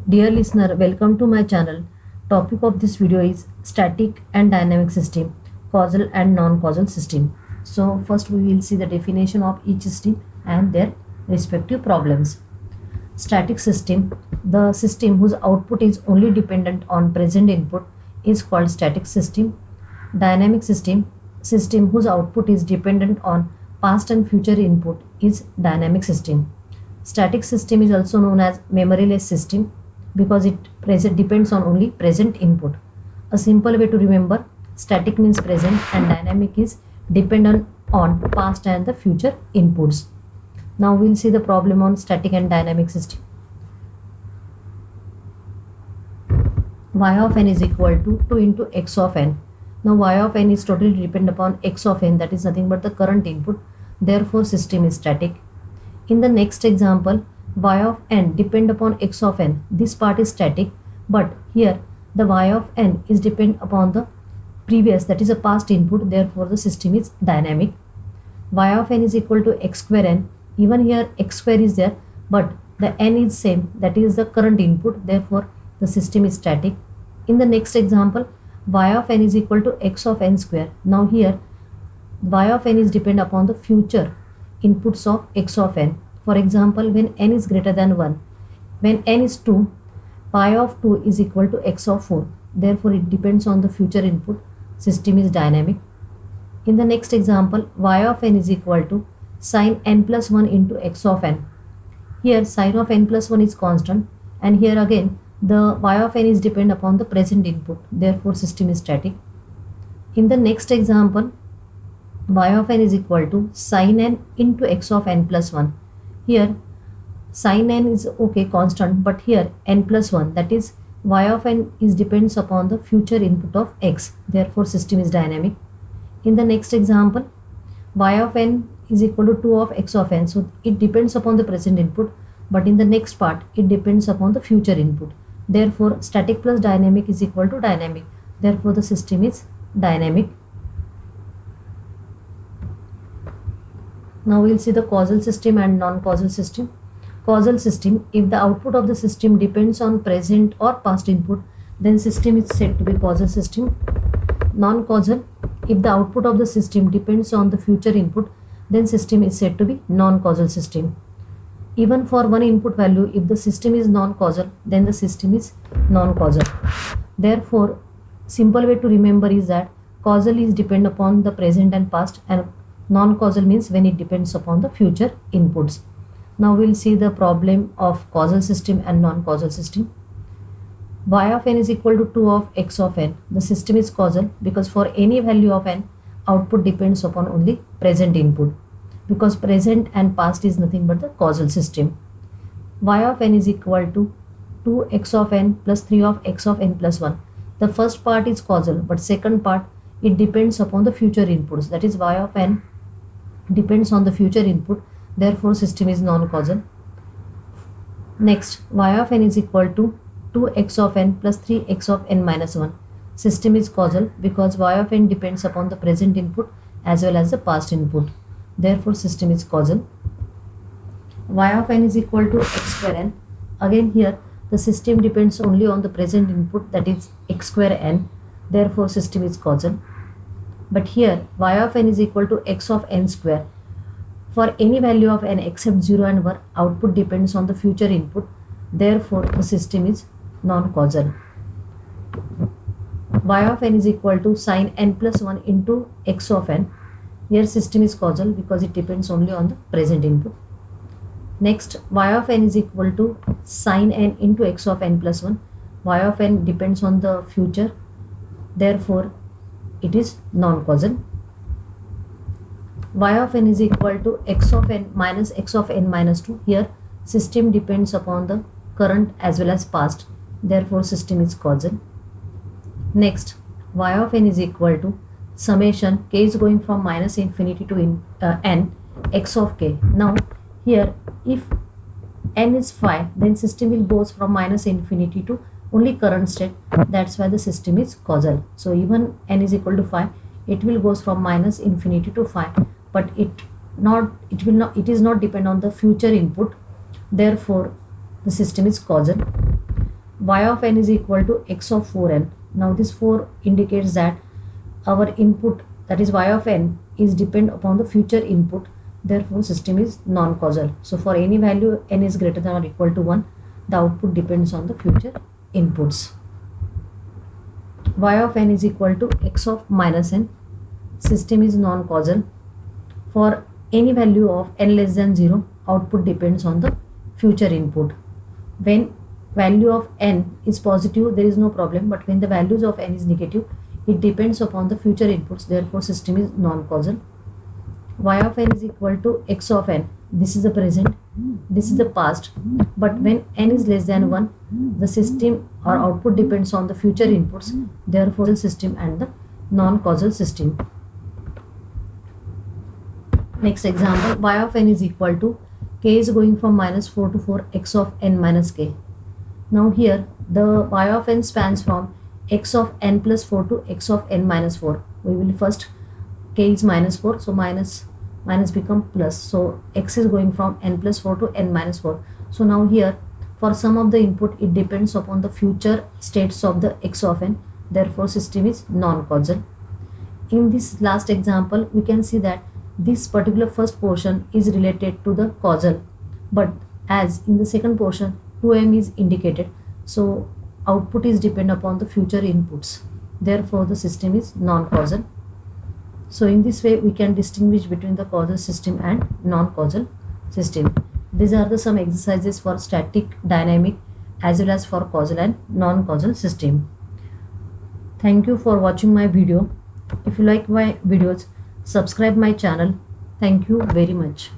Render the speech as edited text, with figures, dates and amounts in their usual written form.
Dear listener, welcome to my channel. Topic of this video is static and dynamic system, causal and non-causal system. So first we will see the definition of each system and their respective problems. Static system, the system whose output is only dependent on present input is called static system. Dynamic system, system whose output is dependent on past and future input is dynamic system. Static system is also known as memoryless system because it depends on only present input. A simple way to remember, static means present and dynamic is dependent on past and the future inputs. Now we'll see the problem on static and dynamic system. Y of n is equal to 2 into x of n. Now y of n is totally dependent upon x of n, that is nothing but the current input. Therefore system is static. In the next example, y of n depend upon x of n. This part is static, but here the y of n is depend upon the previous, that is a past input. Therefore the system is dynamic. Y of n is equal to x square n. Even here x square is there, but the n is same, that is the current input. Therefore the system is static. In the next example, y of n is equal to x of n square. Now here y of n is depend upon the future inputs of x of n. For example, when n is greater than 1, when n is 2, y of 2 is equal to x of 4. Therefore it depends on the future input. System is dynamic. In the next example, y of n is equal to sin n plus 1 into x of n. Here sin of n plus 1 is constant, and here again the y of n is depend upon the present input. Therefore system is static. In the next example, y of n is equal to sin n into x of n plus 1. Here sin n is okay constant, but here n plus 1, that is y of n is depends upon the future input of x. Therefore system is dynamic. In the next example, y of n is equal to 2 of x of n. So it depends upon the present input, but in the next part it depends upon the future input. Therefore static plus dynamic is equal to dynamic. Therefore the system is dynamic. Now we'll see the causal system and non-causal system. Causal system, if the output of the system depends on present or past input, then system is said to be causal system. Non-causal, if the output of the system depends on the future input, then system is said to be non-causal system. Even for one input value, if the system is non-causal, then the system is non-causal. Therefore, simple way to remember is that causal is depend upon the present and past, and non-causal means when it depends upon the future inputs. Now we'll see the problem of causal system and non-causal system. Y of n is equal to 2 of x of n. The system is causal because for any value of n, output depends upon only present input, because present and past is nothing but the causal system. Y of n is equal to 2x of n plus 3 of x of n plus 1. The first part is causal, but second part it depends upon the future inputs, that is y of n depends on the future input. Therefore system is non-causal. Next, y of n is equal to 2x of n plus 3x of n minus 1. System is causal because y of n depends upon the present input as well as the past input. Therefore system is causal. Y of n is equal to x square n. Again here the system depends only on the present input, that is x square n. Therefore system is causal. But here y of n is equal to x of n square. For any value of n except 0 and 1, output depends on the future input. Therefore the system is non-causal. Y of n is equal to sin n plus 1 into x of n. Here system is causal because it depends only on the present input. Next, y of n is equal to sin n into x of n plus 1. Y of n depends on the future. Therefore it is non-causal. Y of n is equal to x of n minus x of n minus 2. Here system depends upon the current as well as past. Therefore system is causal. Next, y of n is equal to summation k is going from minus infinity to n x of k. Now here if n is 5, then system will goes from minus infinity to only current state. That's why the system is causal. So even n is equal to 5, it will goes from minus infinity to 5, but it is not depend on the future input. Therefore the system is causal. y of n is equal to x of 4n. Now this 4 indicates that our input, that is y of n, is depend upon the future input, therefore system is non-causal. So for any value n is greater than or equal to 1, the output depends on the future inputs. Y of n is equal to x of minus n, system is non-causal. For any value of n less than 0, output depends on the future input. When value of n is positive, there is no problem, but when the values of n is negative, it depends upon the future inputs, therefore system is non-causal. Y of n is equal to x of n, this is the present, this is the past, but when n is less than 1, the system or output depends on the future inputs, therefore the system and the non-causal system. Next example, y of n is equal to k is going from minus 4 to 4, x of n minus k. Now here the y of n spans from x of n plus 4 to x of n minus 4. We will first, k is minus 4, so minus become plus, so x is going from n plus 4 to n minus 4. So now here for some of the input, it depends upon the future states of the x of n, therefore system is non-causal. In this last example, we can see that this particular first portion is related to the causal, but as in the second portion 2m is indicated, so output is depend upon the future inputs, therefore the system is non-causal. So in this way we can distinguish between the causal system and non-causal system. These are the some exercises for static, dynamic as well as for causal and non-causal system. Thank you for watching my video. If you like my videos, subscribe my channel. Thank you very much.